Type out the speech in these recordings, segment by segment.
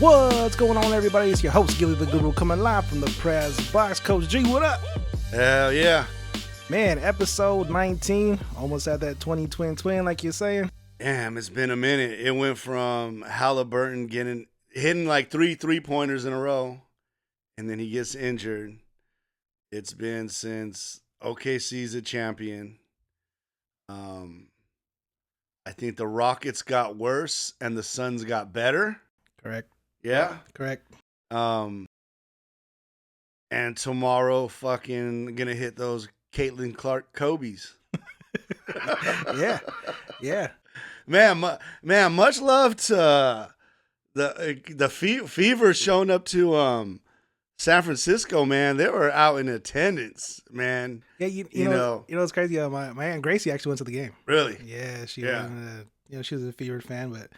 What's going on, everybody? It's your host, Gilly the Guru, coming live from the press box. Coach G, what up? Hell yeah. Man, episode 19. Almost at that 20-twin, like you're saying. Damn, it's been a minute. It went from Haliburton hitting like three-pointers in a row, and then he gets injured. It's been since OKC's a champion. I think the Rockets got worse and the Suns got better. Correct. Yeah. Correct. And tomorrow fucking gonna hit those Caitlin Clark Kobe's. Yeah. Man, much love to the Fever showing up to San Francisco, man. They were out in attendance, man. Yeah, you know it's crazy. My Aunt Gracie actually went to the game. Really? Yeah, she was a Fever fan, but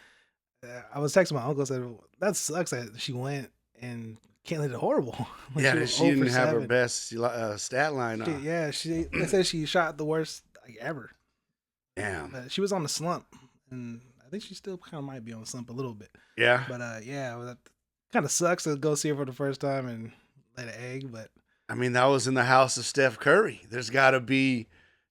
I was texting my uncle, said that sucks that she went and Caitlin did horrible. She didn't have her best stat line. They said she shot the worst ever. Damn. But she was on the slump, and I think she still kind of might be on the slump a little bit. Yeah. But that kind of sucks to go see her for the first time and lay an egg. But I mean, that was in the house of Steph Curry. There's got to be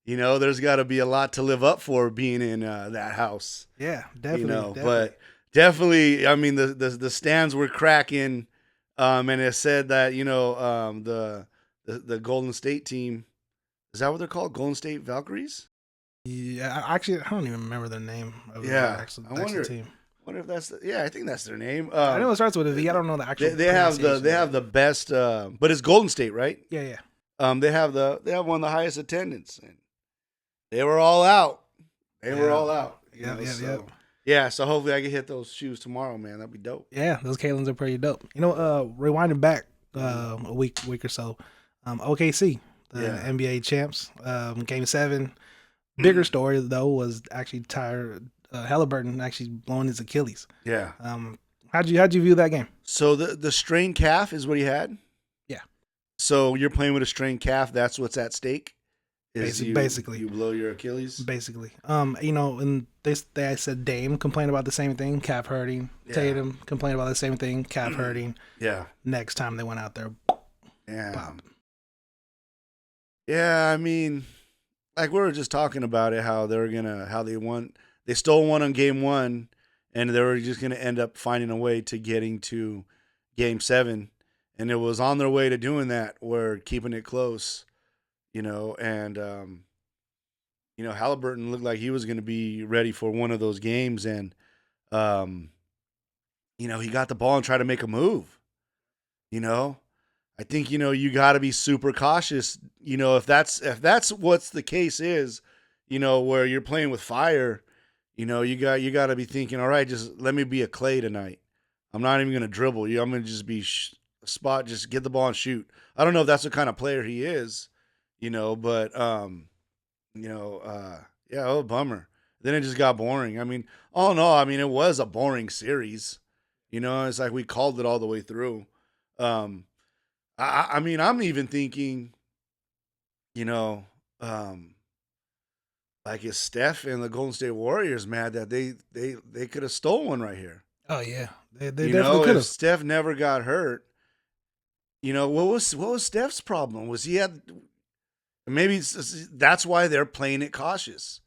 a lot to live up for being in that house. Yeah, definitely. But definitely, I mean, the stands were cracking, and it said that the Golden State team, is that what they're called? Golden State Valkyries? Yeah, actually, I don't even remember their name. Of the actual team. Wonder if that's I think that's their name. I know it starts with a V. I don't know the actual. They have the best, but it's Golden State, right? Yeah. They have one of the highest attendance, and they were all out. Yeah. So hopefully I can hit those shoes tomorrow, man. That'd be dope. Yeah, those Caitlins are pretty dope. Rewinding back a week or so, OKC, the NBA champs, Game 7. Bigger story though was actually Haliburton actually blowing his Achilles. Yeah. How'd you view that game? So the strained calf is what he had? Yeah. So you're playing with a strained calf, that's what's at stake? Basically. You blow your Achilles? Basically. And they said Dame complained about the same thing, calf hurting. Yeah. Tatum complained about the same thing, calf hurting. Yeah. Next time they went out there, pop. Yeah, I mean, like we were just talking about it, they stole one on game 1, and they were just gonna end up finding a way to getting to game 7, and it was on their way to doing that. We're keeping it close, and Haliburton looked like he was gonna be ready for one of those games, and he got the ball and tried to make a move. I think you got to be super cautious. If that's what's the case is, where you're playing with fire, you got to be thinking, all right, just let me be a Clay tonight. I'm not even gonna dribble you. I'm gonna just be spot, just get the ball and shoot. I don't know if that's the kind of player he is, but bummer. Then it just got boring. I mean, it was a boring series. It's like we called it all the way through. I mean, I'm even thinking, like is Steph and the Golden State Warriors mad that they could have stole one right here? Oh yeah, they definitely could have. If Steph never got hurt, what was Steph's problem? Was he had maybe that's why they're playing it cautious,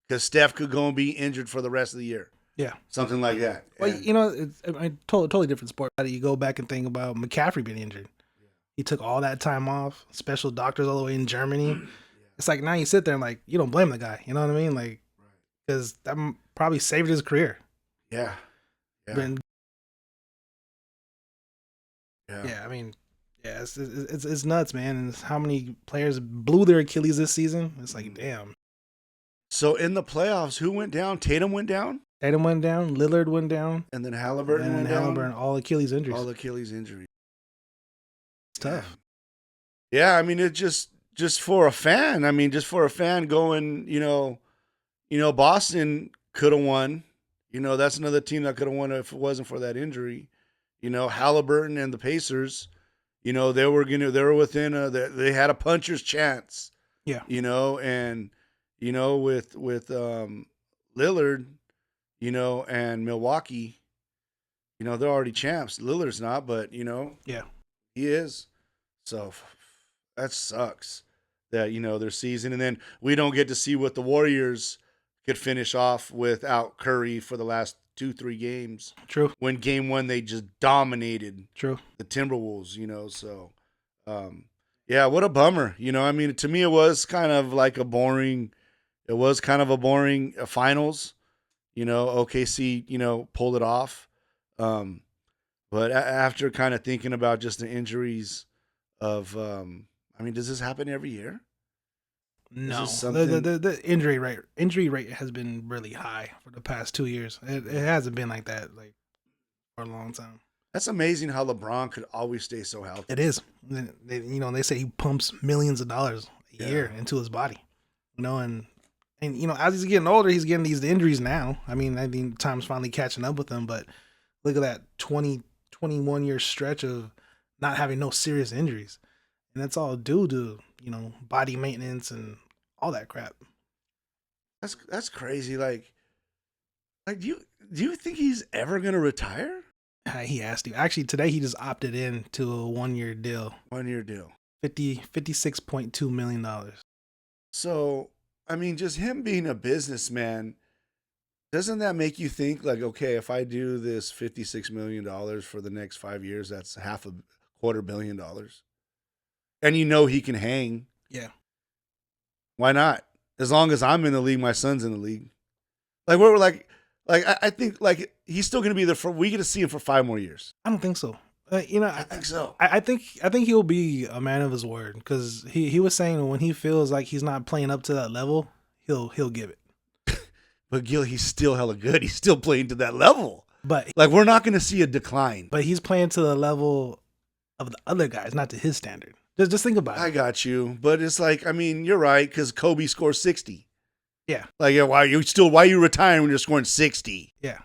because Steph could go and be injured for the rest of the year. Yeah, something like that. Well, it's a totally different sport. You go back and think about McCaffrey being injured. He took all that time off, special doctors all the way in Germany. It's like now you sit there and you don't blame the guy. You know what I mean? Because that probably saved his career. Yeah. I mean, it's nuts, man. And how many players blew their Achilles this season? It's like, damn. So in the playoffs, who went down? Tatum went down? Tatum went down. Lillard went down. And then Haliburton went down? All Achilles injuries. All Achilles injuries. It's tough. Yeah, I mean, it just for a fan. I mean, just for a fan going, Boston could have won. That's another team that could have won if it wasn't for that injury. Haliburton and the Pacers, they were within they had a puncher's chance. Yeah. And with Lillard, and Milwaukee, they're already champs. Lillard's not, but Yeah. he is. So that sucks that their season, and then we don't get to see what the Warriors could finish off without Curry for the last 2-3 games. True. When game 1 they just dominated True. the Timberwolves. So yeah, what a bummer. I mean, to me it was kind of like a boring. It was kind of a boring finals. OKC pulled it off. But after kind of thinking about just the injuries of, I mean, does this happen every year? No, the injury rate has been really high for the past 2 years. It hasn't been like that for a long time. That's amazing how LeBron could always stay so healthy. It is. They say he pumps millions of dollars a year into his body. And as he's getting older, he's getting these injuries now. I think time's finally catching up with him. But look at that 21 year stretch of not having no serious injuries, and that's all due to body maintenance and all that crap. That's crazy. Like do you think he's ever gonna retire? He has to. Actually, today he just opted in to a 1 year deal. 1 year deal. $56.2 million. So I mean, just him being a businessman, doesn't that make you think like, okay, if I do this $56 million for the next 5 years, that's $250 million. And he can hang. Yeah. Why not? As long as I'm in the league, my son's in the league. Like we're like I think like he's still gonna be there we get to see him for 5 more years. I don't think so. I think so. I think he'll be a man of his word, because he was saying when he feels like he's not playing up to that level, he'll give it. But Gil, he's still hella good. He's still playing to that level. But like we're not going to see a decline. But he's playing to the level of the other guys, not to his standard. Just think about it. I got you, but it's like, I mean, you're right, because Kobe scores 60. Yeah. Like, why are you retiring when you're scoring 60? Yeah.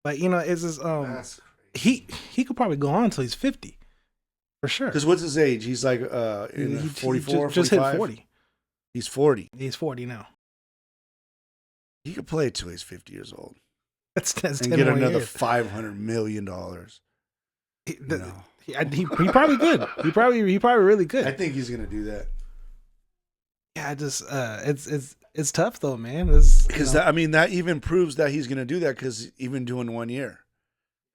But it's just he could probably go on until he's 50, for sure. Because what's his age? He's like 44, just 45? hit 40. He's 40. He's 40 now. He could play till he's 50 years old. That's and get another $500 million. He probably good. He probably really good. I think he's gonna do that. Yeah, it's tough though, man. Because that even proves that he's gonna do that, because even doing 1 year,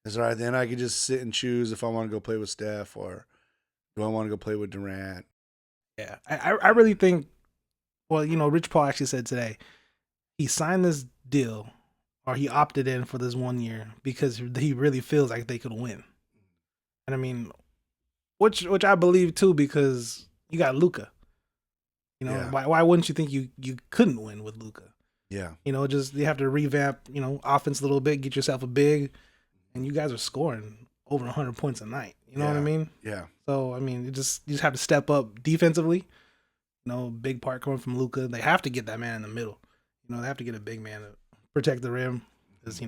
it's all right. Then I could just sit and choose if I want to go play with Steph or do I want to go play with Durant. Yeah, I really think. Well, Rich Paul actually said today he signed this deal, or he opted in for this 1 year because he really feels like they could win. And I mean, which I believe too, because you got Luka. Why wouldn't you think you couldn't win with Luka? Yeah. Just you have to revamp, offense a little bit, get yourself a big, and you guys are scoring over 100 points a night. You know what I mean? Yeah. So I mean, you just have to step up defensively. Big part coming from Luka. They have to get that man in the middle. They have to get a big man to protect the rim. Because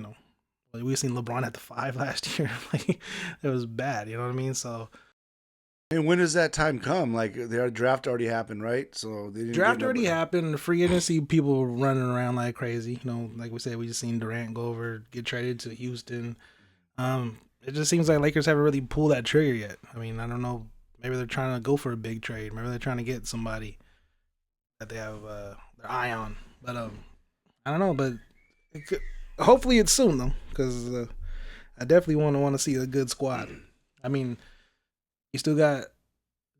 we've seen LeBron at the 5 last year. Like, it was bad. You know what I mean? So. And when does that time come? Like, their draft already happened, right? So they didn't draft already happened. Free agency, people running around like crazy. Like we said, we just seen Durant go over, get traded to Houston. It just seems like Lakers haven't really pulled that trigger yet. I mean, I don't know. Maybe they're trying to go for a big trade. Maybe they're trying to get somebody that they have their eye on. But I don't know. But hopefully it's soon though, because I definitely want to see a good squad. I mean, you still got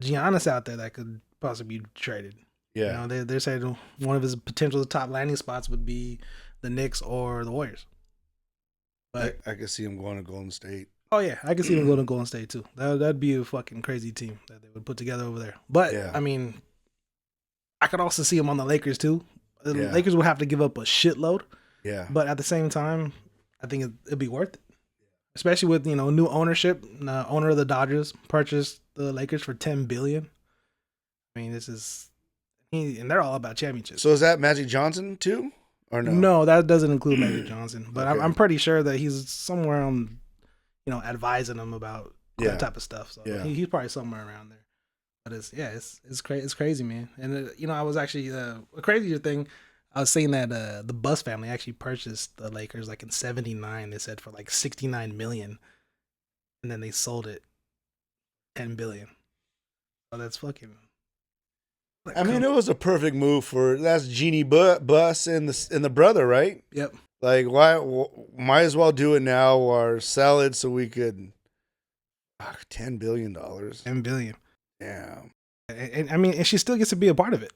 Giannis out there that could possibly be traded. Yeah. They're saying one of his potential top landing spots would be the Knicks or the Warriors. But I could see him going to Golden State. Oh yeah, I could see him going to Golden State too. That'd be a fucking crazy team that they would put together over there. But I mean, I could also see him on the Lakers too. The Lakers would have to give up a shitload. Yeah. But at the same time, I think it'd be worth it. Especially with new ownership. The owner of the Dodgers purchased the Lakers for $10 billion. I mean, and they're all about championships. So is that Magic Johnson too, or no? No, that doesn't include Magic Johnson. But okay. I'm pretty sure that he's somewhere on, advising them about that type of stuff. So he's probably somewhere around there. But it's crazy, man. And I was actually a crazier thing. I was saying that the Bus family actually purchased the Lakers like in '79. They said for like 69 million, and then they sold it 10 billion. Oh, that's fucking. Like, I mean, it was a perfect move that's Genie Bus and the brother, right? Yep. Like, might as well do it now or sell it so we could. $10 billion. 10 billion. Yeah. And I mean, and she still gets to be a part of it.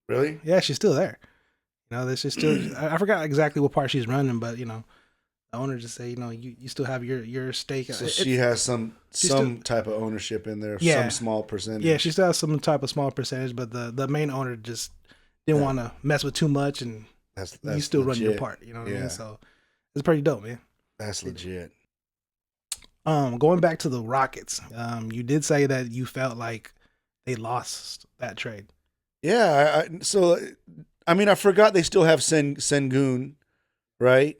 Really? Yeah, she's still there. You know, this is still. I forgot exactly what part she's running, but you know, the owner just say, you know, you still have your stake. So she has some type of ownership in there, Yeah. some small percentage. Yeah, she still has some type of small percentage, but the main owner just didn't want to mess with too much, and that's you still legit. run your part. You know what I mean? So it's pretty dope, man. That's legit. Going back to the Rockets, you did say that you felt like they lost that trade. Yeah. I mean, I forgot they still have Sengun, right?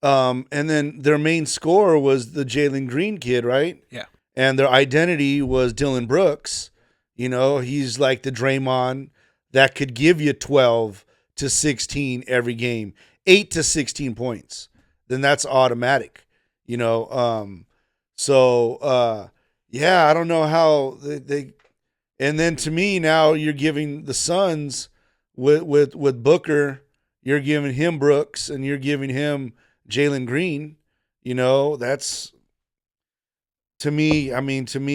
And then their main scorer was the Jalen Green kid, right? Yeah. And their identity was Dylan Brooks. You know, he's like the Draymond that could give you 12 to 16 every game, 8 to 16 points. Then that's automatic, you know. Yeah, I don't know how they and then to me now you're giving the Suns with Booker, you're giving him Brooks and you're giving him Jalen Green. You know, that's to me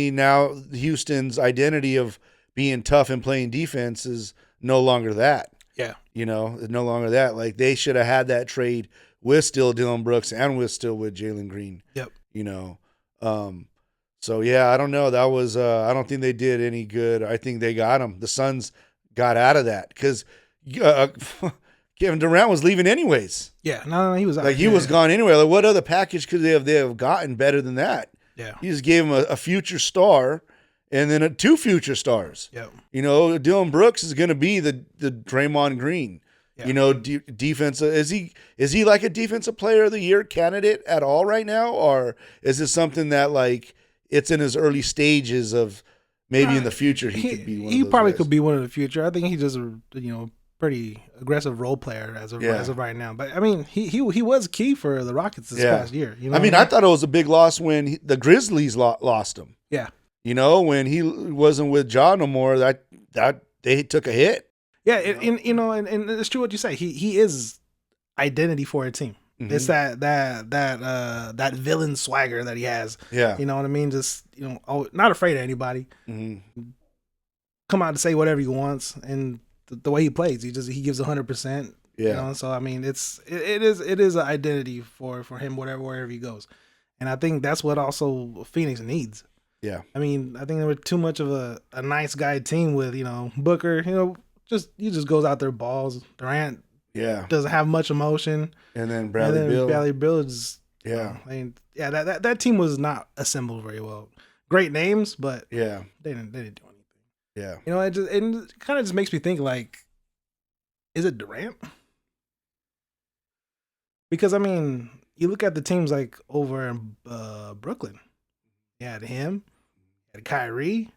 now Houston's identity of being tough and playing defense is no longer that. Yeah. You know, it's no longer that. Like they should have had that trade with still Dylan Brooks and with Jalen Green. Yep. You know. So yeah, I don't know. That was I don't think they did any good. I think they got him. The Suns got out of that because Kevin Durant was leaving anyways. Yeah, no, he was out. Like he was gone anyway. Like what other package could they have gotten better than that? Yeah, he just gave him a future star, and then two future stars. Yeah, you know, Dylan Brooks is going to be the Draymond Green. Yeah. You know, defense is he like a defensive player of the year candidate at all right now, or is this something that like it's in his early stages of maybe in the future he could be one of those probably guys. Could be one in the future. I think he's just a pretty aggressive role player as of right now. But I mean, he was key for the Rockets this past year. You know, I thought it was a big loss when the Grizzlies lost him. Yeah, you know, when he wasn't with Ja no more, that they took a hit. Yeah, and it's true what you say. He is identity for a team. Mm-hmm. It's that villain swagger that he has. Yeah, you know what I mean. Just not afraid of anybody. Mm-hmm. Come out to say whatever he wants, and the way he plays, he gives 100%. Yeah, you know? So I mean, it is an identity for him wherever he goes, and I think that's what also Phoenix needs. Yeah, I mean, I think they were too much of a nice guy team with Booker. He just goes out there, balls. Durant, doesn't have much emotion. And then Bradley Beal is, that team was not assembled very well. Great names, but they didn't do anything. Yeah, it kind of just makes me think like, is it Durant? Because I mean, you look at the teams like over in Brooklyn. You had him, you had Kyrie.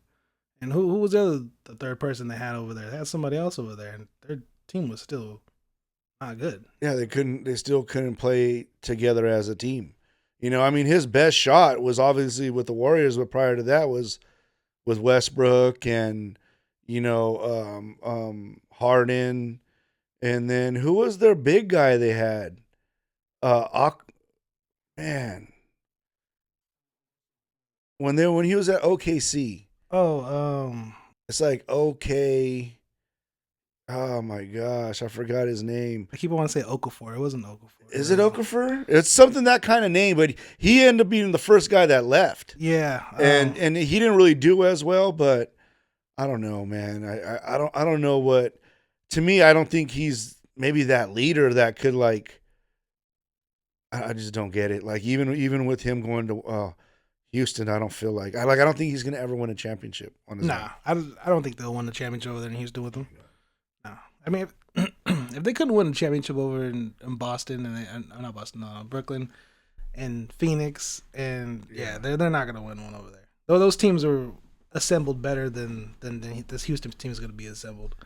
And who was the third person they had over there? They had somebody else over there, and their team was still not good. Yeah, they still couldn't play together as a team. You know, I mean, his best shot was obviously with the Warriors, but prior to that was with Westbrook and Harden, and then who was their big guy they had? Man, when he was at OKC. It's like okay. Oh my gosh, I forgot his name. I keep wanting to say Okafor. It wasn't Okafor. Is it Okafor? It's something that kind of name, but he ended up being the first guy that left. Yeah, and he didn't really do as well. But I don't know, man. I don't know what. To me, I don't think he's maybe that leader that could like. I just don't get it. Like even with him going to. Houston, I don't feel like I don't think he's gonna ever win a championship on his own. I don't think they'll win the championship over there in Houston with him. No, I mean if they couldn't win a championship over in Boston and not Boston, Brooklyn and Phoenix, and they're not gonna win one over there. Though those teams are assembled better than this Houston team is gonna be assembled.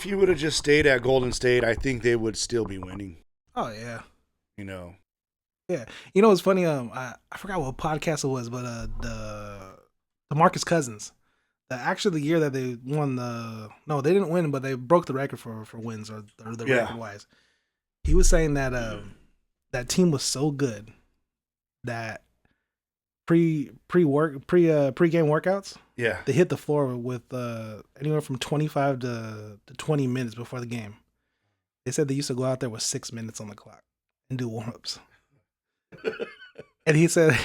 if he would have just stayed at Golden State, I think they would still be winning. Oh yeah. You know. Yeah. You know what's funny? I forgot what podcast it was, but the Marcus Cousins. Actually, the year that they won they didn't win, but they broke the record for wins or the record wise. He was saying that that team was so good that pre-game workouts, they hit the floor with anywhere from 25 to 20 minutes before the game. They said they used to go out there with 6 minutes on the clock and do warm-ups. And he said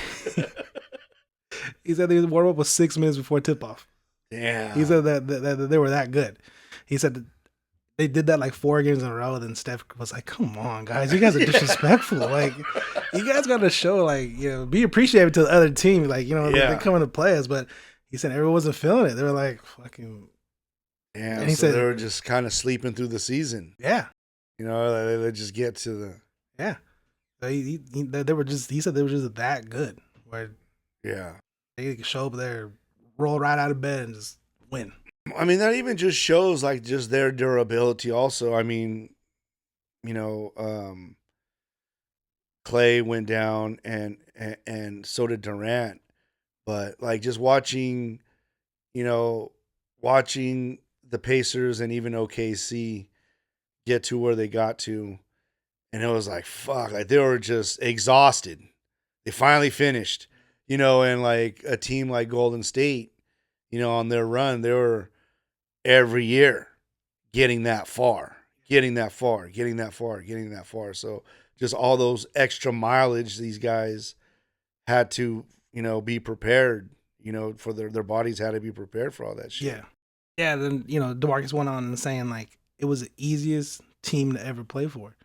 they would warm up with 6 minutes before tip-off. Yeah. He said that they were that good. He said they did that like 4 games in a row. Then Steph was like, "Come on, guys, you guys are disrespectful. Like, you guys got to show be appreciative to the other team. Like, they come in to play us." But he said everyone wasn't feeling it. They were like, "Fucking." Yeah. And he said they were just kind of sleeping through the season. Yeah. They just get to the. Yeah. They were just. He said they were just that good. Where. Yeah. They could show up there, roll right out of bed, and just win. I mean, that even just shows just their durability. Also, I mean, Clay went down, and so did Durant. But just watching the Pacers and even OKC get to where they got to, and it was like fuck, they were just exhausted. They finally finished, and a team like Golden State, on their run, they were every year getting that far. So just all those extra mileage these guys had to, be prepared, for their bodies had to be prepared for all that shit. Yeah. Yeah, then, DeMarcus went on and saying it was the easiest team to ever play for.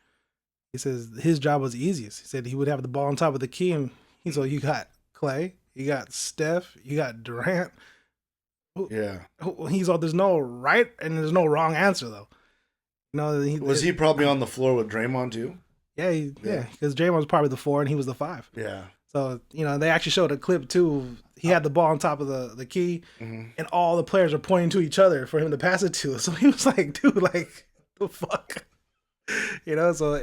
He says his job was the easiest. He said he would have the ball on top of the key, and you got Clay, you got Steph, you got Durant. Yeah. He's all, there's no right and there's no wrong answer though. Was he probably on the floor with Draymond too? Yeah, because Draymond was probably the 4 and he was the 5. Yeah. So, they actually showed a clip too. He had the ball on top of the key, and all the players are pointing to each other for him to pass it to. So he was like, dude, the fuck? So,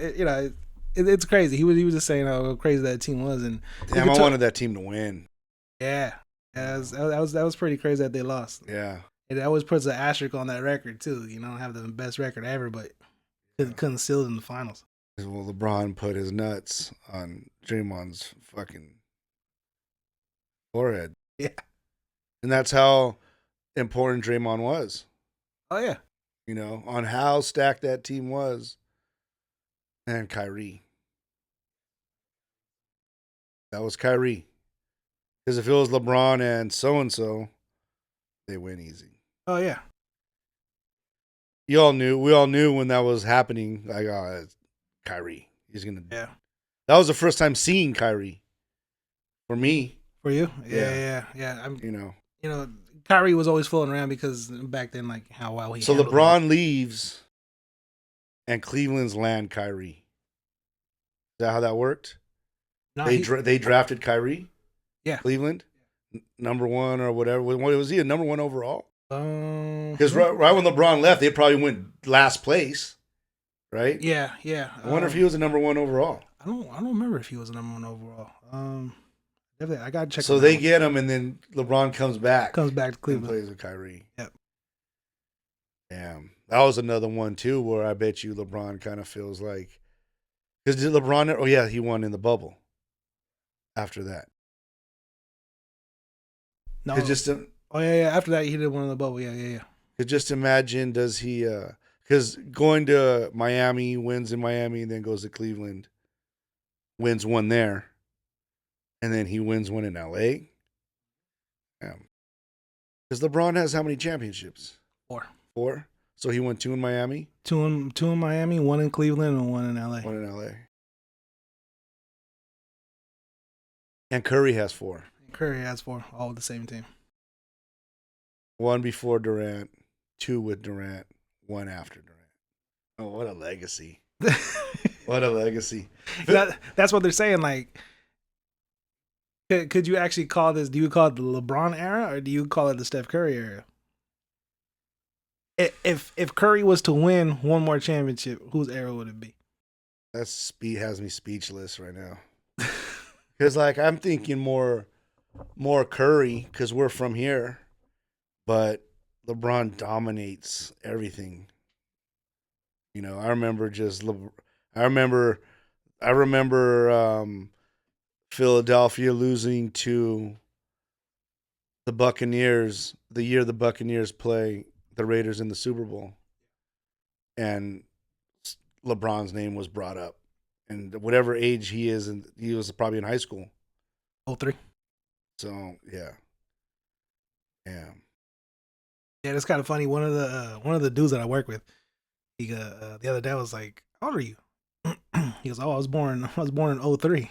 it's crazy. He was just saying how crazy that team was. And damn, I wanted that team to win. Yeah. That was pretty crazy that they lost. Yeah. It always puts an asterisk on that record too. Have the best record ever, but couldn't seal it in the finals. Well, LeBron put his nuts on Draymond's fucking forehead. Yeah. And that's how important Draymond was. Oh, yeah. On how stacked that team was. And Kyrie. That was Kyrie. Because if it was LeBron and so-and-so, they win easy. Oh, yeah. We all knew when that was happening, it's Kyrie. He's going to. Yeah. That was the first time seeing Kyrie. For me. For you? Yeah. Kyrie was always floating around because back then, how well he. So LeBron leaves, and Cleveland's land Kyrie. Is that how that worked? No, they drafted Kyrie. Yeah, Cleveland, number 1 or whatever. Was he a number 1 overall? Because right when LeBron left, they probably went last place, right? Yeah. I wonder if he was a number 1 overall. I don't remember if he was a number 1 overall. I got to check. So they get him, and then LeBron comes back to Cleveland, and plays with Kyrie. Yep. Damn, that was another one too, where I bet you LeBron kind of feels like, because did LeBron? Oh yeah, he won in the bubble. After that, no, after that he did one in the bubble. Yeah. Could just imagine, does he? Because going to Miami, wins in Miami, and then goes to Cleveland, wins one there. And then he wins one in LA. Yeah. Because LeBron has how many championships? 4. So he won 2 in Miami? 2 in Miami, 1 in Cleveland, and 1 in LA. 1 in LA. And Curry has 4. Curry has 4, all with the same team. 1 before Durant, 2 with Durant, 1 after Durant. Oh, what a legacy. What a legacy. That's what they're saying, could you actually call this, do you call it the LeBron era or do you call it the Steph Curry era? If Curry was to win one more championship, whose era would it be? That has me speechless right now. Because like I'm thinking more Curry because we're from here, but LeBron dominates everything. You know, I remember Philadelphia losing to the Buccaneers the year the Buccaneers play the Raiders in the Super Bowl, and LeBron's name was brought up, and whatever age he is, and he was probably in high school. 03. So yeah. Yeah, it's kind of funny. One of the dudes that I work with, he the other day was like, "How old are you?" He goes, "Oh, I was born in 03."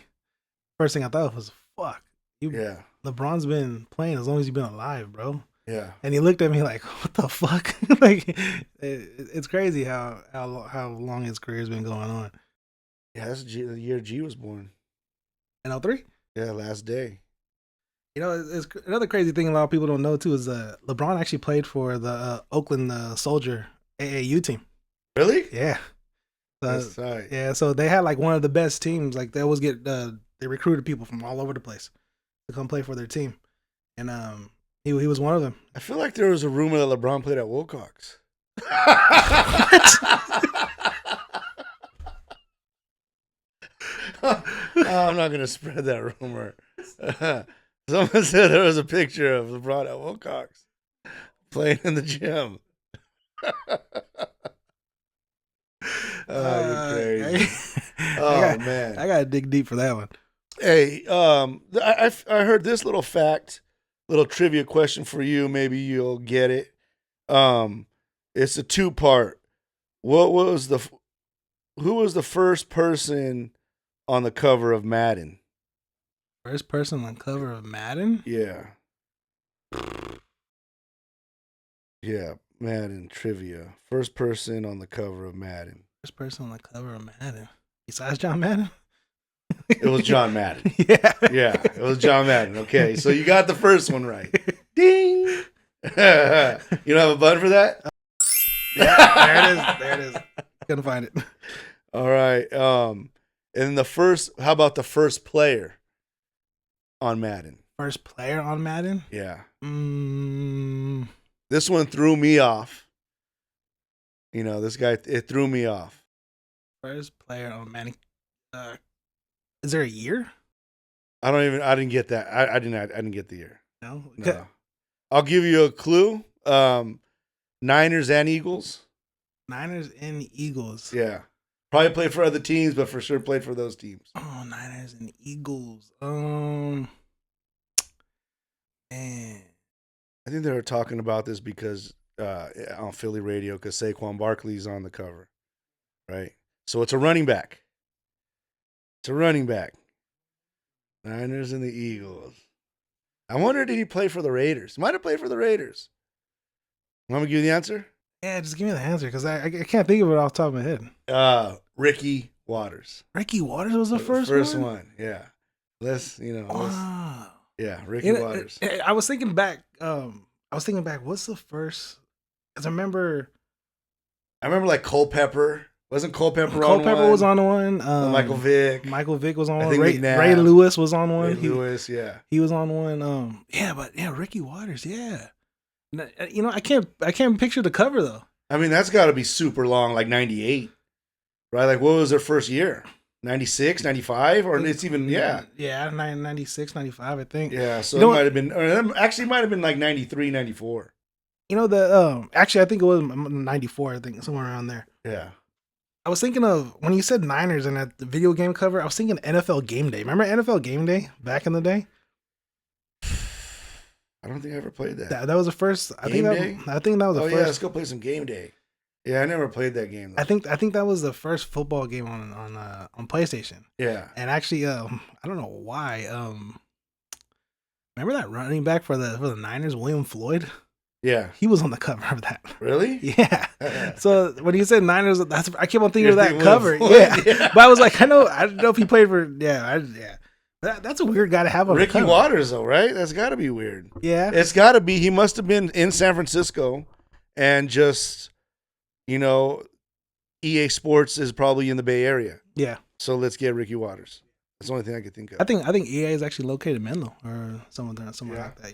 First thing I thought was, "Fuck, LeBron's been playing as long as you've been alive, bro." Yeah. And he looked at me like, "What the fuck?" Like, it's crazy how long his career's been going on. Yeah, that's the year G was born. In 03? Yeah, last day. You know, it's another crazy thing a lot of people don't know too is LeBron actually played for the Oakland Soldier AAU team. Really? Yeah. That's right. Yeah, so they had like one of the best teams. Like they always get they recruited people from all over the place to come play for their team, and he was one of them. I feel like there was a rumor that LeBron played at Wilcox. I'm not gonna spread that rumor. Someone said there was a picture of LeBron at Wilcox playing in the gym. Oh, you're crazy. Man. I gotta dig deep for that one. Hey, I heard this little fact, little trivia question for you. Maybe you'll get it. It's a 2-part. Who was the first person on the cover of Madden? First person on cover of Madden? Yeah. Yeah, Madden trivia. First person on the cover of Madden. First person on the cover of Madden. Besides John Madden? It was John Madden. Yeah. Yeah, it was John Madden. Okay, so you got the first one right. Ding! You don't have a button for that? Yeah, there it is. Couldn't find it. All right. And how about the first player on Madden? First player on Madden? Yeah. This one threw me off. You know, this guy, it threw me off. First player on Madden. Is there a year? I didn't get that. I didn't get the year. No. I'll give you a clue. Niners and Eagles. Niners and Eagles. Yeah. Probably played for other teams, but for sure played for those teams. Oh, Niners and Eagles. Man. I think they were talking about this because on Philly radio, because Saquon Barkley's on the cover, right? So it's a running back. Niners and the Eagles. I wonder, did he play for the Raiders? Might have played for the Raiders. Want me to give you the answer? Yeah, just give me the answer because I can't think of it off the top of my head. Ricky Waters. Ricky Waters was the first one? Yeah. Wow. Yeah, Ricky Waters. I was thinking back. What's the first? Because I remember like Culpepper. Wasn't Culpepper on one? Culpepper was on one. Michael Vick. Michael Vick was on I one. think Ray Lewis was on one. Yeah. He was on one. Ricky Waters. Yeah. You know, I can't picture the cover though. I mean, that's got to be super long, like 98, right? Like, what was their first year? 96, 95, or it's even 96, 95, I think. Yeah, so it might have been. Actually, it might have been like 93, 94. You know actually, I think it was 94. I think somewhere around there. Yeah. I was thinking of when you said Niners and at the video game cover. I was thinking NFL Game Day. Remember NFL Game Day back in the day? I don't think I ever played that. That was the first. I think that was the first. Yeah, let's go play some Game Day. Yeah, I never played that game though. I think that was the first football game on PlayStation. Yeah. And actually, I don't know why. Remember that running back for the Niners, William Floyd? Yeah. He was on the cover of that. Really? Yeah. So when you said Niners, I kept on thinking of that cover. Yeah. But I was like, I don't know if he played for. Yeah. That's a weird guy to have on Ricky the cover. Waters, though, right? That's got to be weird. Yeah. It's got to be. He must have been in San Francisco, and just, EA Sports is probably in the Bay Area. Yeah. So let's get Ricky Waters. That's the only thing I could think of. I think EA is actually located in Menlo or somewhere like that.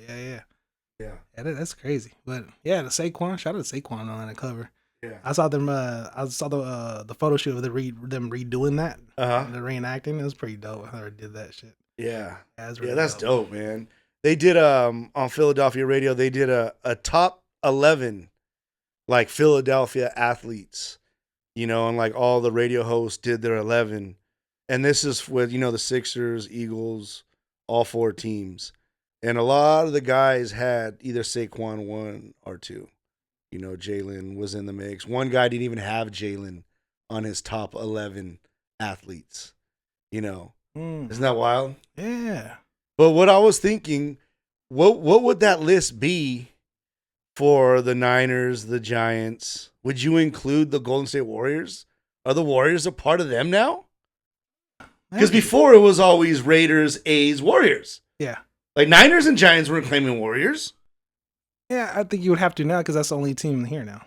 Yeah. That's crazy. But yeah, the Saquon. Shout out to Saquon on that cover. Yeah. I saw them. I saw the photo shoot of them redoing that. The reenacting. It was pretty dope. I did that shit. Yeah. Really that's dope, man. They did on Philadelphia radio. They did a top 11 like Philadelphia athletes. And like all the radio hosts did their 11. And this is with, the Sixers, Eagles, all 4 teams. And a lot of the guys had either Saquon 1 or 2. Jalen was in the mix. One guy didn't even have Jalen on his top 11 athletes. Isn't that wild? Yeah. But what I was thinking, what would that list be for the Niners, the Giants? Would you include the Golden State Warriors? Are the Warriors a part of them now? Because before it was always Raiders, A's, Warriors. Yeah. Like Niners and Giants weren't claiming Warriors. Yeah, I think you would have to now because that's the only team here now.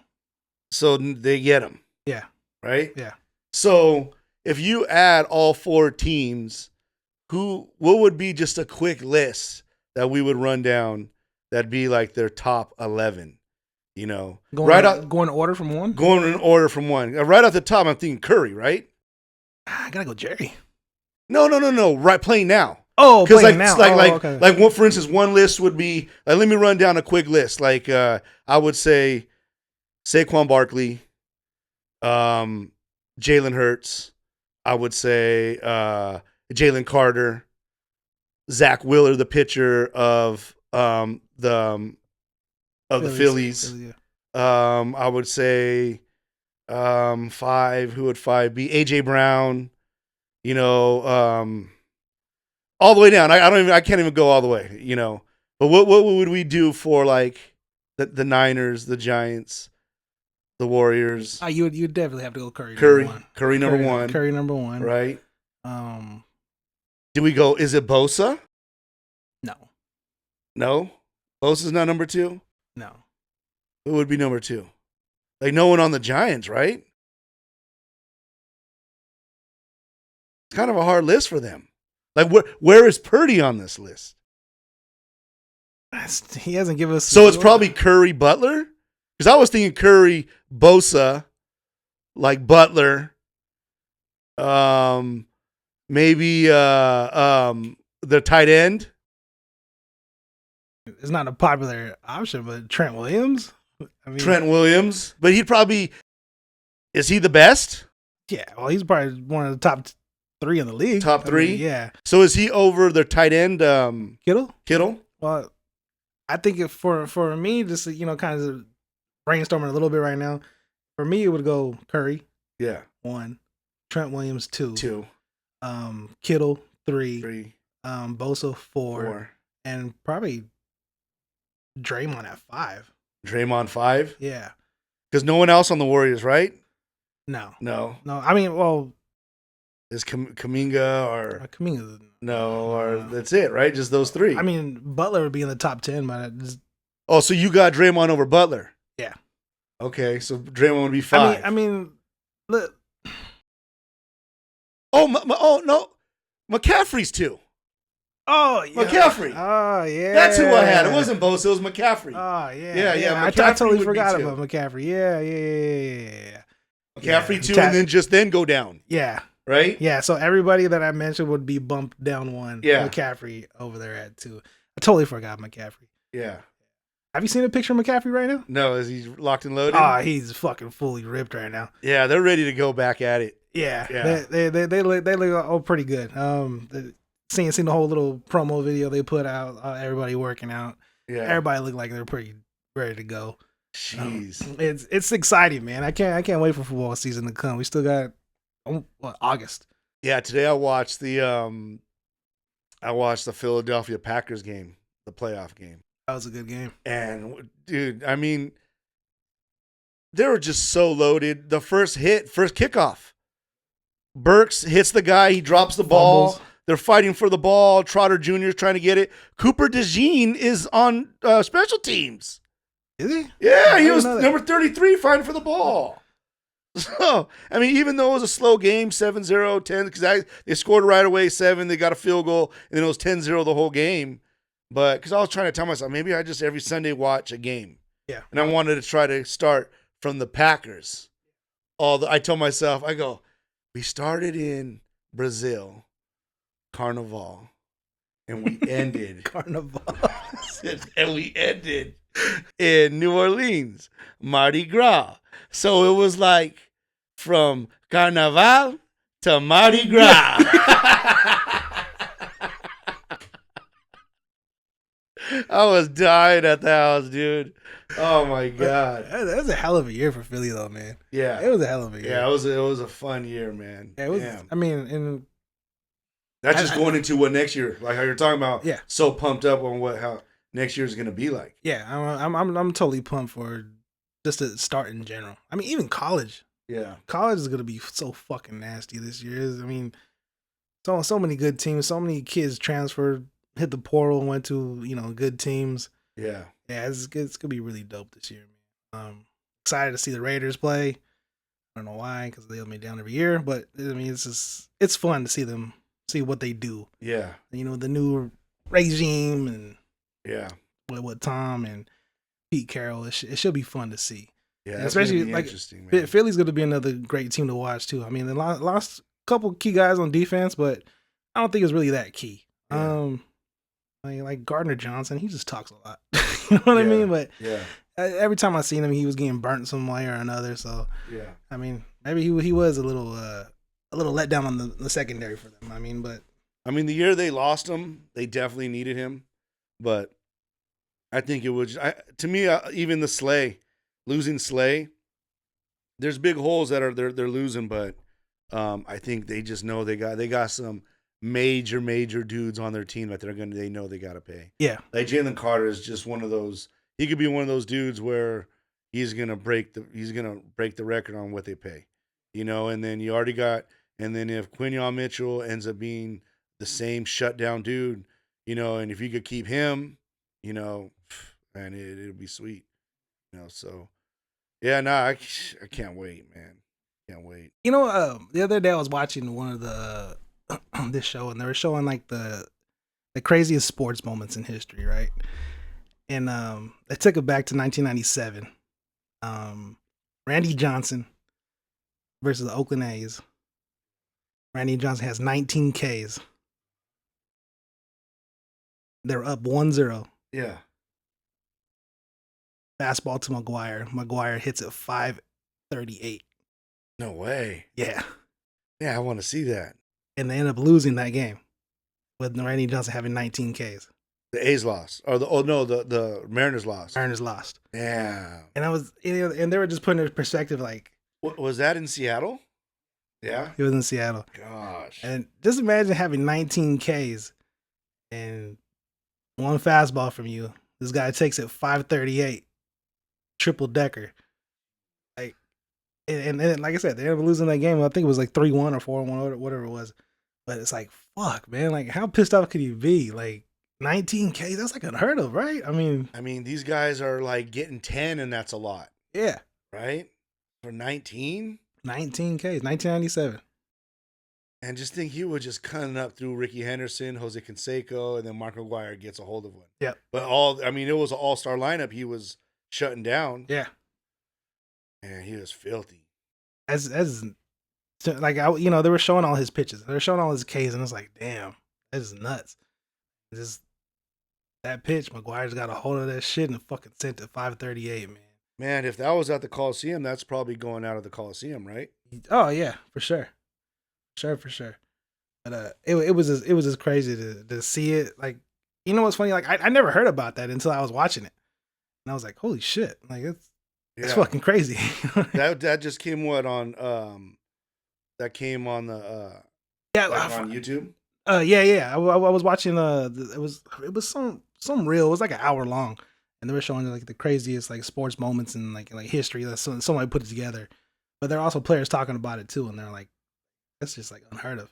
So they get them. Yeah. Right? Yeah. So if you add all 4 teams, what would be just a quick list that we would run down that'd be like their top 11? Going in order from one? Going in order from one. Right off the top, I'm thinking Curry, right? I gotta go Jerry. No. Right, playing now. Oh, playing now. Okay. Like for instance, one list would be. Let me run down a quick list. Like I would say, Saquon Barkley, Jalen Hurts. I would say Jalen Carter, Zach Wheeler, the pitcher of the Phillies. I would say 5. Who would 5 be? AJ Brown. All the way down. I can't even go all the way. But what would we do for like the Niners, the Giants, the Warriors? You definitely have to go Curry. Curry number one. Curry number 1. Right. Do we go? Is it Bosa? No. Bosa's not number 2. No. Who would be number 2? Like no one on the Giants, right? It's kind of a hard list for them. Like where is Purdy on this list? He hasn't given us. So it's probably Curry, Butler, because I was thinking Curry, Bosa, like Butler, maybe the tight end. It's not a popular option, but Trent Williams. Trent Williams, but he'd probably. Is he the best? Yeah, well, he's probably one of the top 3 in the league. Top 3? Yeah. So is he over their tight end, Kittle? Well, I think for me, just kind of brainstorming a little bit right now. For me, it would go Curry. Yeah. 1, Trent Williams 2, Kittle 3, Bosa 4, and probably Draymond at 5. Draymond 5? Yeah. Because no one else on the Warriors, right? No. I mean, well, is Kuminga or Kuminga? No, or that's it, right? Just those 3. I mean, Butler would be in the top 10, but so you got Draymond over Butler? Yeah. Okay, so Draymond would be 5. I mean, look. Oh no, McCaffrey's 2. Oh yeah, McCaffrey. Oh yeah, that's who I had. It wasn't Bosa. It was McCaffrey. Oh yeah, yeah. I totally forgot about McCaffrey. Yeah. McCaffrey 2, and then go down. Yeah. Right? Yeah, so everybody that I mentioned would be bumped down 1. Yeah. McCaffrey over there at 2. I totally forgot McCaffrey. Yeah. Have you seen a picture of McCaffrey right now? No, is he locked and loaded? He's fucking fully ripped right now. Yeah, they're ready to go back at it. Yeah. They look pretty good. Seeing the whole little promo video they put out, everybody working out. Yeah. Everybody looked like they're pretty ready to go. Jeez. It's exciting, man. I can't wait for football season to come. We still got August. Yeah, today I watched the Philadelphia Packers game, the playoff game. That was a good game. And dude, I mean, they were just so loaded. The first kickoff. Burks hits the guy, he drops the ball. Fumbles. They're fighting for the ball. Trotter Jr. is trying to get it. Cooper DeJean is on special teams. Is he? Yeah, I he didn't was know that. number 33 fighting for the ball. So, I mean, even though it was a slow game, 7-0, 10, because they scored right away, 7, they got a field goal, and then it was 10-0 the whole game. But because I was trying to tell myself, maybe I just every Sunday watch a game. Yeah. And I wanted to try to start from the Packers. I told myself, I go, we started in Brazil, Carnival, and we ended Carnival. and we ended in New Orleans, Mardi Gras. So it was like from Carnaval to Mardi Gras. I was dying at the house, dude. Oh my god. That was a hell of a year for Philly, though, man. Yeah, It was a hell of a year. yeah. It was a fun year, man. Yeah, it was. Damn. I mean, and That's just going into what next year, like how you're talking about. Yeah. So pumped up on how next year is going to be like. yeah, I'm totally pumped for just to start in general. I mean, even college. Yeah. College is gonna be so fucking nasty this year. I mean, so many good teams, so many kids transferred, hit the portal, went to good teams. Yeah. Yeah, it's gonna be really dope this year, man. Excited to see the Raiders play. I don't know why, because they let me down every year, but I mean, it's fun to see what they do. Yeah. The new regime and Yeah. with Tom and Pete Carroll. It should be fun to see. Yeah. And That's especially be like interesting, man. Philly's going to be another great team to watch too. I mean, they lost a couple key guys on defense, but I don't think it's really that key. Yeah. Like Gardner Johnson, he just talks a lot. You know what I mean? But yeah. every time I seen him, he was getting burnt some way or another. So Yeah. I mean, maybe he was a little let down on the secondary for them. I mean, the year they lost him, they definitely needed him, but I think it was to me even the losing Slay. There's big holes that they're losing, but I think they just know they got some major dudes on their team that they know they got to pay. yeah, Like Jalen Carter is just one of those. He could be one of those dudes where he's gonna break the record on what they pay, And then you already got. And then if Quinyon Mitchell ends up being the same shutdown dude, and if you could keep him, man, it'll be sweet, So yeah, no, I can't wait, man. Can't wait. the other day I was watching one of the this show, and they were showing like the craziest sports moments in history, right? And they took it back to 1997. Randy Johnson versus the Oakland A's. Randy Johnson has 19 Ks. They're up 1-0. Yeah. Fastball to McGuire. McGuire hits it 538. No way. Yeah. Yeah, I want to see that. And they end up losing that game with Randy Johnson having 19 Ks. The A's lost, or the Mariners lost. Mariners lost. Yeah. And and they were just putting it in perspective, like, what was that in Seattle? Yeah. He was in Seattle. Gosh. And just imagine having 19 Ks and one fastball from you. This guy takes it 538, triple decker. Like, and like I said, they ended up losing that game. I think it was like 3-1 or 4-1, whatever it was. But it's like, fuck, man. Like, how pissed off could you be? Like, 19 Ks, that's like unheard of, right? I mean, these guys are like getting 10, and that's a lot. Yeah. Right? For 19? 19 Ks, 1997. And just think he was just cutting up through Ricky Henderson, Jose Canseco, and then Mark McGuire gets a hold of one. Yeah. But it was an all-star lineup he was shutting down. Yeah. And he was filthy. They were showing all his pitches. They were showing all his Ks, and it's like, damn, that is nuts. Just that pitch, McGuire's got a hold of that shit and fucking sent it 538, man. Man, if that was at the Coliseum, that's probably going out of the Coliseum, right? Oh yeah, for sure. For sure. But it was just crazy to see it. Like, you know what's funny? Like, I never heard about that until I was watching it, and I was like, holy shit! Like, it's fucking crazy. that just came on that came on the on YouTube. Yeah. I was watching it was some reel. It was like an hour long, and they were showing like the craziest like sports moments in like history that somebody put it together. But there are also players talking about it too, and they're like, that's just like unheard of.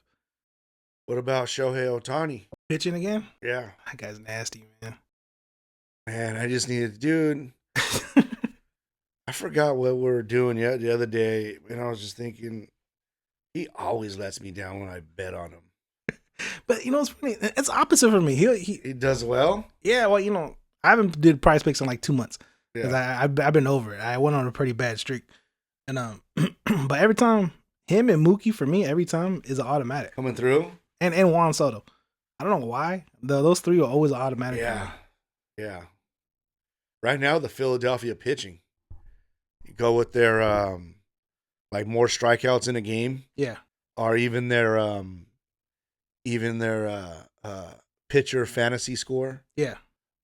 What about Shohei Ohtani? Pitching again? Yeah. That guy's nasty, man. Man, I just needed, dude. I forgot what we were doing yet the other day, and I was just thinking, he always lets me down when I bet on him. But you know, it's funny. It's opposite for me. He does well. Yeah, well, you know, I haven't did Prize Picks in like 2 months because Yeah. I've been over it. I went on a pretty bad streak, and but every time him and Mookie for me, every time is an automatic. Coming through. And Juan Soto, I don't know why. Those three are always automatic. Yeah, yeah. Right now, the Philadelphia pitching. You go with their like more strikeouts in a game, Yeah, or even their pitcher fantasy score. yeah.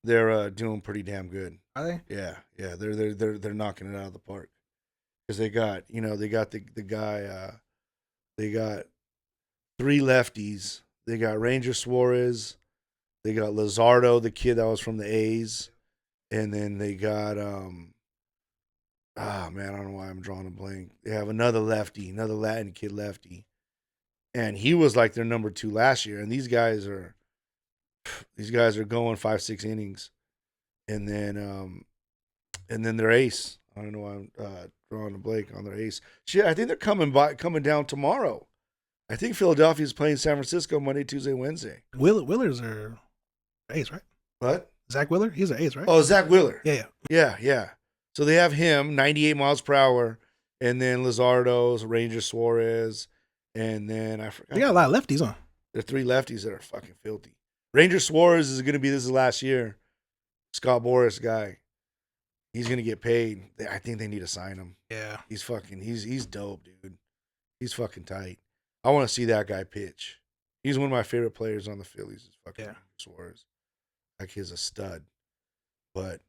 They're doing pretty damn good. Are they? Yeah, yeah. They're knocking it out of the park because they got the guy. They got 3 lefties. They got Ranger Suarez. They got Luzardo, the kid that was from the A's, and then they got man, I don't know why I'm drawing a blank. They have another lefty, another Latin kid lefty, and he was like their number 2 last year. And these guys are going 5-6 innings, and then their ace. I don't know why I'm drawing a blank on their ace. Shit, I think they're coming down tomorrow. I think Philadelphia's playing San Francisco Monday, Tuesday, Wednesday. Willers are ace, right? What? Zach Wheeler, he's an ace, right? Oh, Zach Wheeler. Yeah. So they have him, 98 miles per hour, and then Luzardo's, Ranger Suarez, and then I forgot. They got a lot of lefties on. There are 3 lefties that are fucking filthy. Ranger Suarez is going to be this is last year. Scott Boras guy. He's going to get paid. I think they need to sign him. Yeah. He's dope, dude. He's fucking tight. I want to see that guy pitch. He's one of my favorite players on the Phillies. Is fucking Suarez. Like he's a stud. But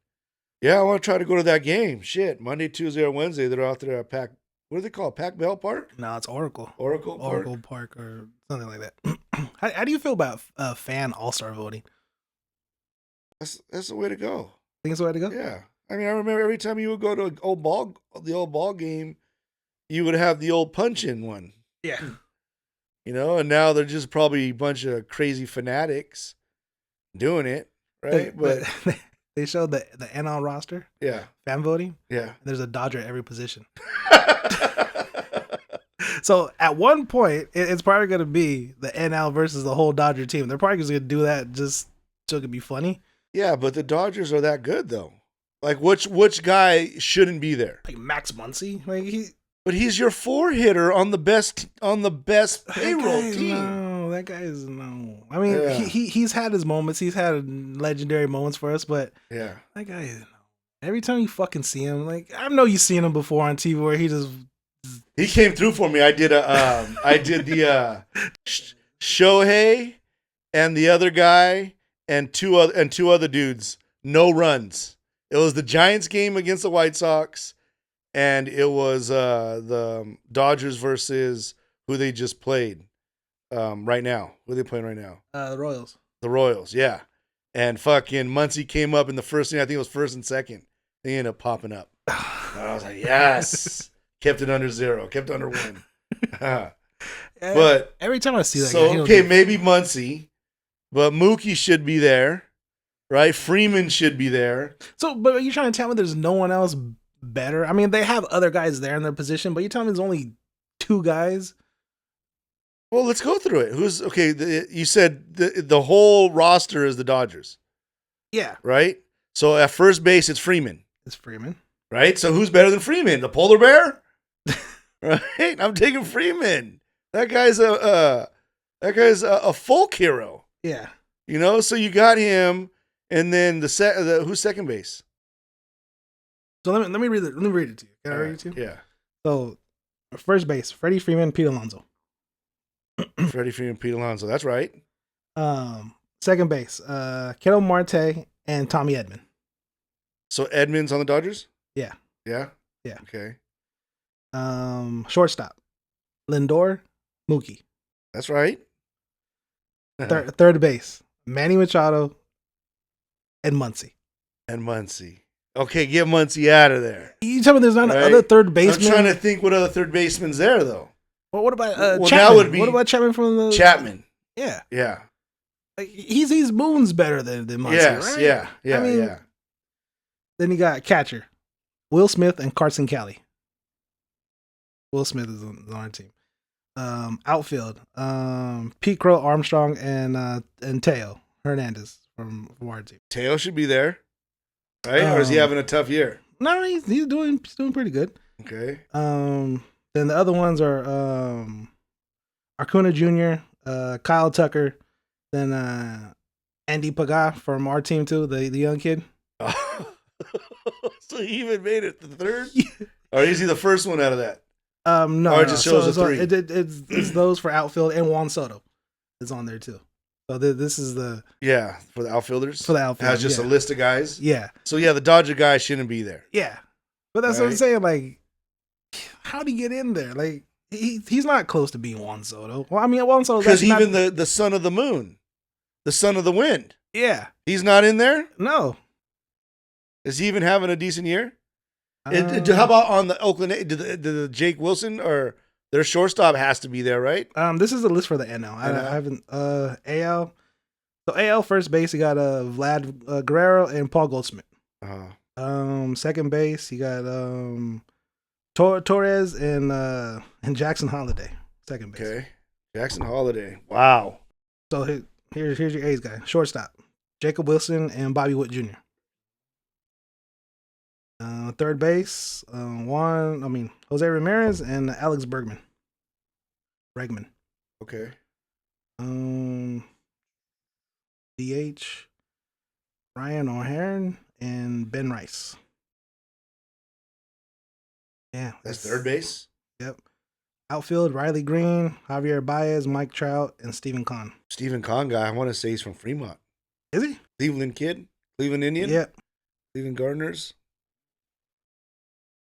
yeah, I want to try to go to that game. Shit, Monday, Tuesday, or Wednesday, they're out there at Pac. What do they call it? Pac Bell Park? No, it's Oracle. Oracle Park or something like that. How do you feel about fan all-star voting? That's the way to go. Think it's the way to go? Yeah. I mean, I remember every time you would go to the old ball game, you would have the old punch-in one. Yeah. You know, and now they're just probably a bunch of crazy fanatics doing it, right? But they showed the NL roster. Yeah. Fan voting. Yeah. There's a Dodger at every position. So at one point, it's probably going to be the NL versus the whole Dodger team. They're probably just going to do that just so it could be funny. Yeah, but the Dodgers are that good though. Like which guy shouldn't be there? Like Max Muncy, But he's your 4-hitter on the best payroll team. No, that guy is no. I mean, he's had his moments. He's had legendary moments for us, but yeah, that guy is no. Every time you fucking see him, like I know you've seen him before on TV where he came through for me. I did the Shohei and the other guy and two other dudes, no runs. It was the Giants game against the White Sox. And it was the Dodgers versus who they just played right now. Who are they playing right now? The Royals. The Royals, yeah. And fucking Muncy came up in the first inning. I think it was first and second. They ended up popping up. And I was like, yes. Kept it under 0. Kept it under 1. But every time I see that so, guy, okay, maybe Muncy. But Mookie should be there. Right? Freeman should be there. So, but are you trying to tell me there's no one else better? I mean, they have other guys there in their position, but you tell me there's only 2 guys. Well, let's go through it. Who's okay? You said the whole roster is the Dodgers. Yeah. Right. So at first base, it's Freeman. It's Freeman. Right. So who's better than Freeman? The polar bear. Right. I'm taking Freeman. That guy's a folk hero. Yeah. You know. So you got him, and then who's second base? So let me read it. Let me read it to you. Can I read it to you? Yeah. So first base, Freddie Freeman, Pete Alonso. Freddie Freeman, Pete Alonso. That's right. Second base, Ketel Marte and Tommy Edman. So Edman's on the Dodgers? Yeah. Yeah? Yeah. Okay. Shortstop, Lindor, Mookie. That's right. Third base, Manny Machado and Muncy. Okay, get Muncy out of there. You tell me there's not another third baseman? I'm trying to think what other third baseman's there, though. Well, what about Chapman? That would be what about Chapman from the... Chapman. Yeah. Yeah. Like, he's moons better than Muncy, yes, right? Yeah, I mean, yeah. Then you got catcher, Will Smith and Carson Kelly. Will Smith is on our team. Outfield, Pete Crow, Armstrong, and Teo Hernandez from our team. Teo should be there, right? Or is he having a tough year? No, he's doing pretty good. Okay. Then the other ones are Acuna Jr., Kyle Tucker, then Andy Paga from our team too, the young kid. So he even made it to the third? Or is he the first one out of that? No, or it just shows a three. It's those for outfield, and Juan Soto is on there too. So this is the for the outfilders. For the outfield, that's just a list of guys. Yeah. So the Dodger guy shouldn't be there. Yeah, but that's what I'm saying. Like, how'd he get in there? Like, he's not close to being Juan Soto. Well, I mean, Juan Soto because even the son of the moon, the son of the wind. Yeah, he's not in there. No. Is he even having a decent year? How about on the Oakland? Did the Jake Wilson or their shortstop has to be there, right? This is a list for the NL. I haven't AL. So AL first base, you got Vlad Guerrero and Paul Goldschmidt. Second base, you got Torres and Jackson Holiday. Second base. Okay, Jackson Holiday. Wow. So here's your A's guy. Shortstop, Jacob Wilson and Bobby Witt Jr. Third base, Jose Ramirez and Alex Bregman. Okay. DH, Ryan O'Hearn and Ben Rice. Yeah. That's third base? Yep. Outfield, Riley Green, Javier Baez, Mike Trout, and Stephen Kahn. Stephen Kahn guy, I want to say he's from Fremont. Is he? Cleveland kid? Cleveland Indian? Yep. Cleveland Gardeners?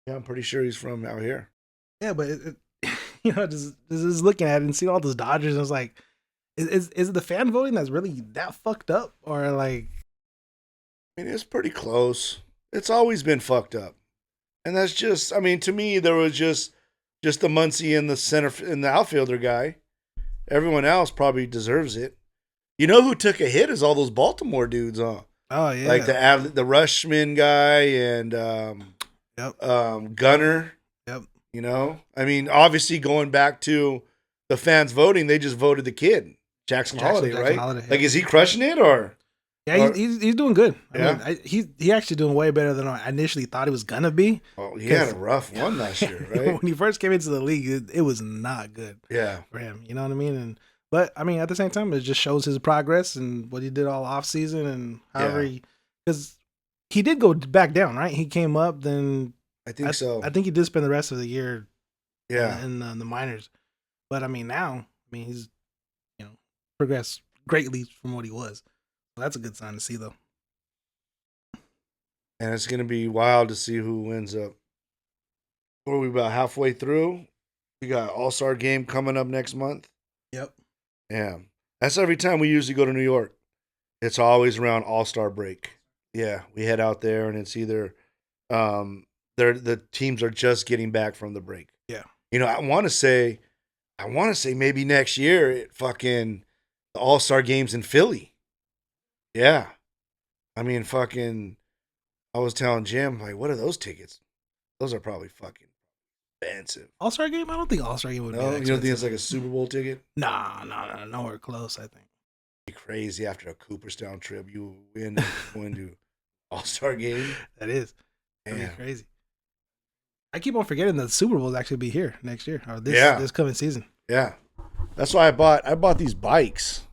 Yeah, I'm pretty sure he's from out here. Yeah, but just looking at it and seeing all those Dodgers, and it's like, is it the fan voting that's really that fucked up, or like? I mean, it's pretty close. It's always been fucked up, and that's just. I mean, to me, there was just the Muncie in the center and the outfielder guy. Everyone else probably deserves it. You know who took a hit is all those Baltimore dudes, huh? Oh yeah, like the Rushman guy and. Yep. Gunner. Yep. You know, I mean, obviously going back to the fans voting, they just voted the kid, Jackson Holiday, right? Holiday, yeah. Like, is he crushing it or? Yeah, he's doing good. Yeah. I mean, he actually doing way better than I initially thought he was gonna be. Oh, he had a rough one last year, right? When he first came into the league, it was not good. Yeah. For him, you know what I mean? But I mean, at the same time, it just shows his progress and what he did all off season and however because he did go back down, right? He came up, then I think so. I think he did spend the rest of the year, in the minors. But I mean, now, he's progressed greatly from what he was. So that's a good sign to see, though. And it's gonna be wild to see who ends up. What are we about halfway through? We got All-Star game coming up next month. Yep. Yeah, that's every time we usually go to New York. It's always around All-Star break. Yeah, we head out there, and it's either the teams are just getting back from the break. Yeah. I want to say maybe next year the All-Star games in Philly. Yeah. I mean, I was telling Jim, like, what are those tickets? Those are probably fucking expensive. All-Star game? I don't think All-Star game would be that expensive. You don't think it's like a Super Bowl ticket? Nah, nowhere close, I think. It'd be crazy after a Cooperstown trip. You win going to All-Star game. That is. That'd be crazy. I keep on forgetting that the Super Bowl will actually be here next year or this coming season. Yeah, that's why I bought these bikes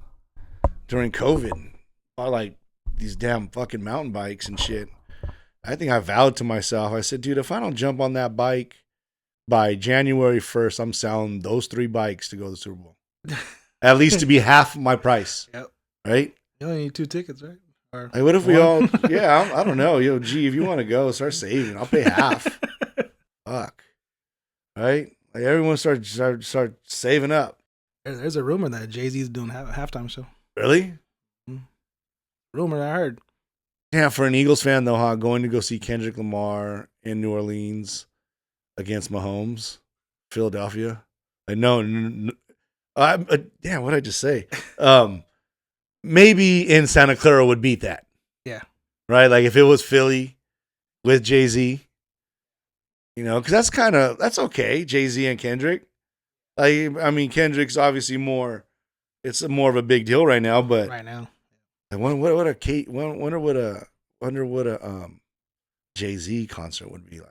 during COVID. I like these damn fucking mountain bikes and shit. I think I vowed to myself. I said, dude, if I don't jump on that bike by January 1st, I'm selling those 3 bikes to go to the Super Bowl. At least to be half my price. Yep. Right? You only need 2 tickets, right? Or what if we all? Yeah, I don't know. If you want to go, start saving. I'll pay half. Fuck. Right? Like everyone start saving up. There's a rumor that Jay-Z's doing a halftime show. Really? Mm-hmm. Rumor I heard. Yeah, for an Eagles fan though, going to go see Kendrick Lamar in New Orleans against Mahomes, Philadelphia. What did I just say? Maybe in Santa Clara would beat that. Yeah. Right? Like if it was Philly with Jay-Z. You know, because that's okay. Jay-Z and Kendrick. Like, I mean, Kendrick's obviously more. It's more of a big deal right now, but right now. I wonder what a Jay-Z concert would be like.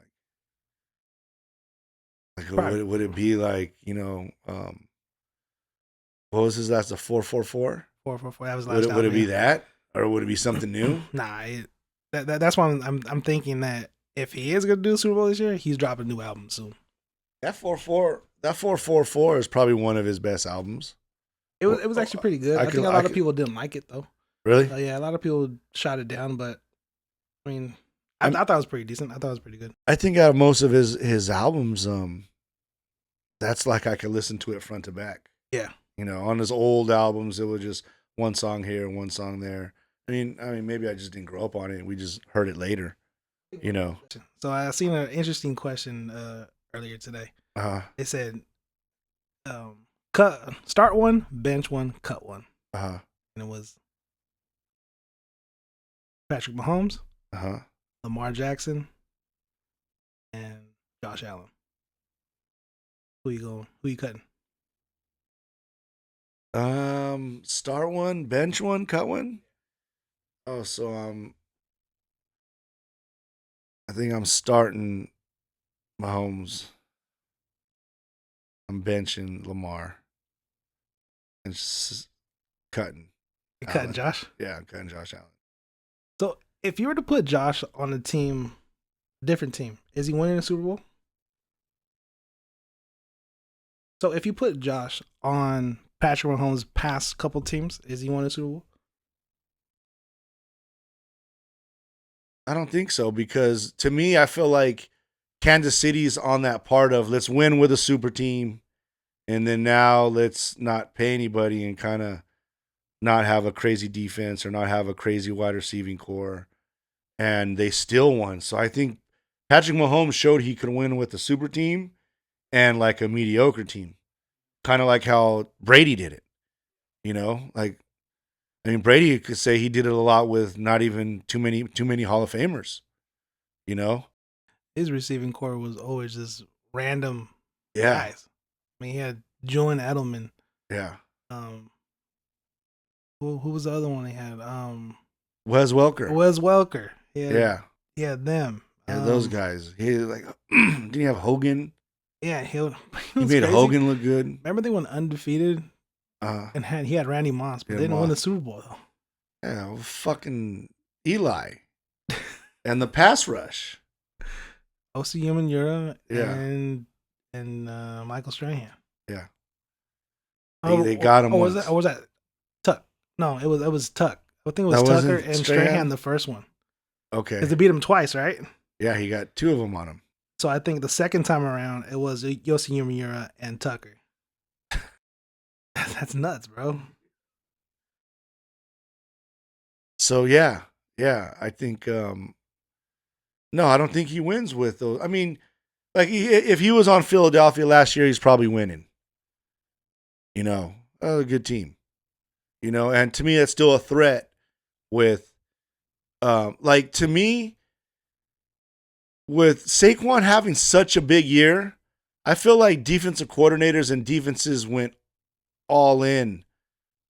Like, would it be like, what was his last? The 444. 444. That was the last Would album. it be that, or would it be something new? Nah, that's why I'm thinking that if he is gonna do the Super Bowl this year, he's dropping a new album soon. That 444 is probably one of his best albums. It was actually pretty good. I think a lot of people didn't like it though. Really? Yeah, a lot of people shot it down, but I mean, I thought it was pretty decent. I thought it was pretty good. I think out of most of his albums, that's like I could listen to it front to back. Yeah. You know, on his old albums, it was just one song here and one song there. I mean, maybe I just didn't grow up on it. We just heard it later. You know. So I seen an interesting question earlier today. It said, start one, bench one, cut one. And it was Patrick Mahomes, Lamar Jackson, and Josh Allen. Who you cutting? Start one, bench one, cut one. Oh, so I think I'm starting Mahomes. I'm benching Lamar. And cutting. You're cutting Josh? Yeah, I'm cutting Josh Allen. So if you were to put Josh on a team, different team, is he winning the Super Bowl? So if you put Josh on Patrick Mahomes' past couple teams, is he winning the Super Bowl? I don't think so, because to me, I feel like Kansas City's on that part of let's win with a super team, and then now let's not pay anybody and kind of not have a crazy defense or not have a crazy wide receiving core. And they still won. So I think Patrick Mahomes showed he could win with a super team and like a mediocre team. Kind of like how Brady did it. You know, like, I mean, Brady could say he did it a lot with not even too many Hall of Famers. You know? His receiving core was always just random Yeah. guys. I mean, he had Julian Edelman. Yeah. Who was the other one he had? Wes Welker. Wes Welker. Yeah. He had them. Yeah, those guys. He like didn't he have Hogan? Yeah, he made crazy. Hogan look good. Remember they went undefeated? And he had Randy Moss, but they didn't win the Super Bowl though. Yeah, well, fucking Eli. And the pass rush. O.C. Umenyiora and Michael Strahan. Yeah. They got him. Was that Tuck? No, it was Tuck. I think it was Tucker and Strahan the first one. Okay. Because they beat him twice, right? Yeah, he got two of them on him. So I think the second time around, it was Yossi Umenyiora and Tucker. That's nuts, bro. So yeah, I think no, I don't think he wins with those. I mean, like if he was on Philadelphia last year, he's probably winning. You know, a good team. You know, and to me, that's still a threat. With, like to me, with Saquon having such a big year, I feel like defensive coordinators and defenses went all in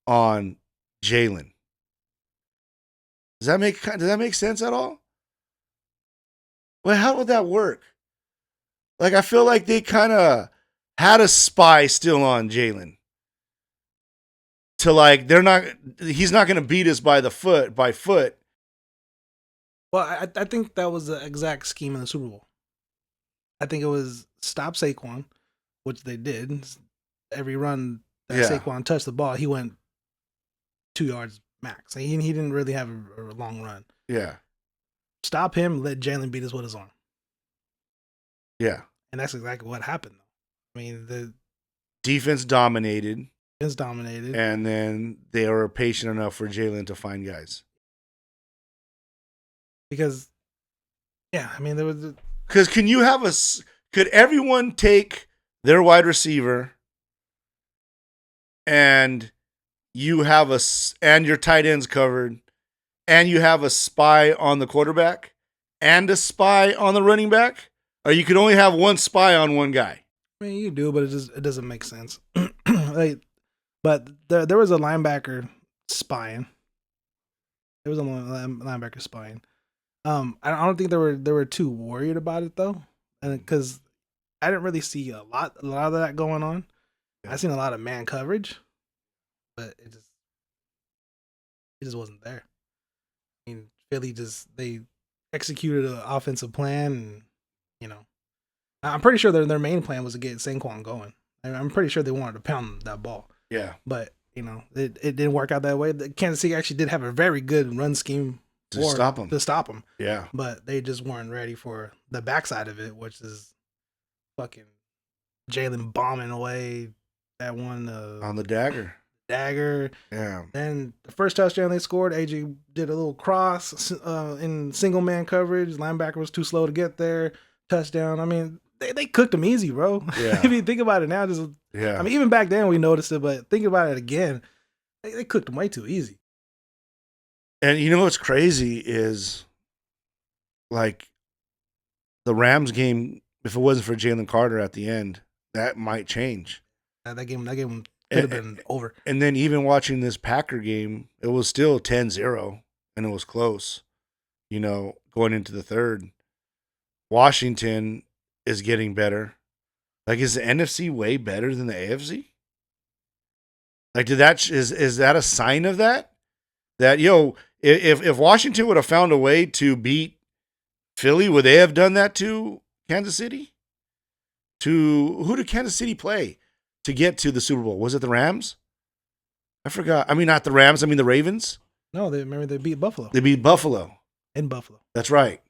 on Jalen. Does that make sense at all? Well, how would that work? Like, I feel like they kind of had a spy still on Jalen. To like, he's not going to beat us by foot. Well, I think that was the exact scheme in the Super Bowl. I think it was stop Saquon, which they did. Every run that Saquon touched the ball, he went 2 yards max. He didn't really have a long run. Yeah. Stop him, let Jalen beat us with his arm. Yeah. And that's exactly what happened. I mean, the defense dominated. And then they were patient enough for Jalen to find guys. Because, yeah, I mean, there was... Because could everyone take their wide receiver and you have and your tight ends covered and you have a spy on the quarterback and a spy on the running back, or you could only have one spy on one guy. I mean, you do, but it doesn't make sense. Like, but there was a linebacker spying. There was a linebacker spying. I don't think they were too worried about it though, and because I didn't really see a lot of that going on. I seen a lot of man coverage, but it just wasn't there. I mean, Philly they executed an offensive plan, and I'm pretty sure their main plan was to get Saquon going. I'm pretty sure they wanted to pound that ball. Yeah, but it didn't work out that way. Kansas City actually did have a very good run scheme to stop him. Yeah, but they just weren't ready for the backside of it, which is fucking Jalen bombing away that one on the dagger. Yeah. Then the first touchdown they scored, AJ did a little cross in single man coverage. Linebacker was too slow to get there. Touchdown. I mean, they cooked him easy, bro. Yeah. If you think about it now, I mean, even back then we noticed it, but thinking about it again, they cooked him way too easy. And you know what's crazy is, like, the Rams game, if it wasn't for Jalen Carter at the end, that might change. That game could have been over. And then even watching this Packer game, it was still 10-0, and it was close, going into the third. Washington is getting better. Like, is the NFC way better than the AFC? Like, is that a sign of that? That, if Washington would have found a way to beat Philly, would they have done that to Kansas City? Who did Kansas City play to get to the Super Bowl? Was it the Rams? I forgot. I mean, not the Rams. I mean, the Ravens. No, they beat Buffalo. They beat Buffalo. In Buffalo. That's right.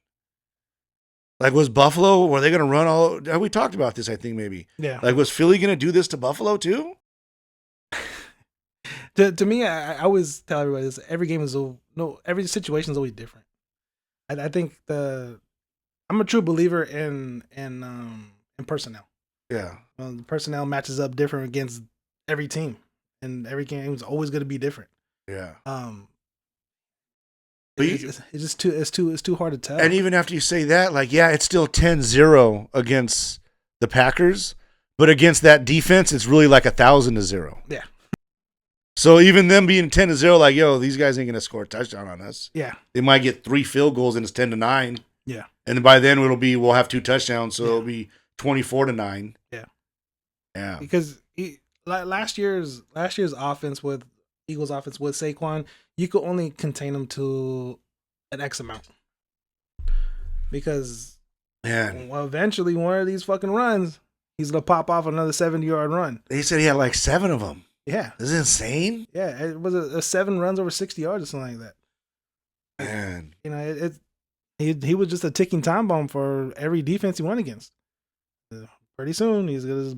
Like, was Buffalo, were they going to run all? We talked about this, I think, maybe. Yeah. Like, was Philly going to do this to Buffalo, too? To me, I always tell everybody this: every game every situation is always different. I think I'm a true believer in personnel. Yeah, the personnel matches up different against every team, and every game is always going to be different. Yeah. It's just too hard to tell. And even after you say that, like, yeah, it's still 10-0 against the Packers, but against that defense, it's really like 1,000-0. Yeah. So even them being 10-0, like, yo, these guys ain't gonna score a touchdown on us. Yeah. They might get 3 field goals and it's 10-9. Yeah. And by then we'll have 2 touchdowns, so it'll be 24-9. Yeah. Yeah. Because last year's offense with Eagles offense with Saquon, you could only contain them to an X amount. Because eventually one of these fucking runs, he's gonna pop off another 70-yard run. They said he had like 7 of them. Yeah. This is insane. Yeah, it was a 7 runs over 60 yards or something like that. Man. He was just a ticking time bomb for every defense he went against. Pretty soon he's gonna just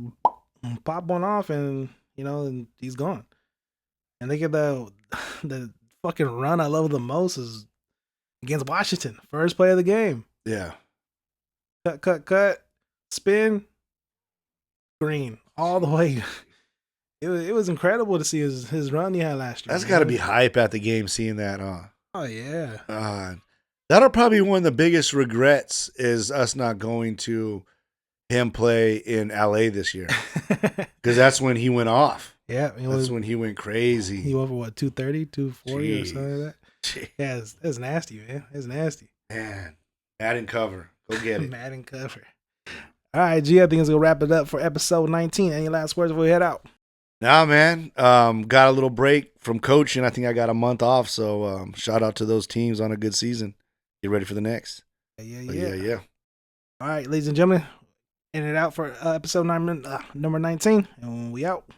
pop one off and he's gone. And they get the fucking run I love the most is against Washington. First play of the game. Yeah. Cut, spin, green all the way. It was incredible to see his run he had last year. That's got to be hype at the game seeing that, huh? Oh, yeah. That'll probably be one of the biggest regrets is us not going to him play in LA this year. Because that's when he went off. Yeah. That's when he went crazy. He went for what, 230, 240 Jeez. or something like that? Jeez. Yeah, it's nasty, man. It's nasty. Man. Madden cover. Go get it. Madden cover. All right, G, I think it's going to wrap it up for episode 19. Any last words before we head out? Nah, man. Got a little break from coaching. I think I got a month off. So shout out to those teams on a good season. Get ready for the next. Yeah. All right, ladies and gentlemen, end it out for episode number 19. And we out.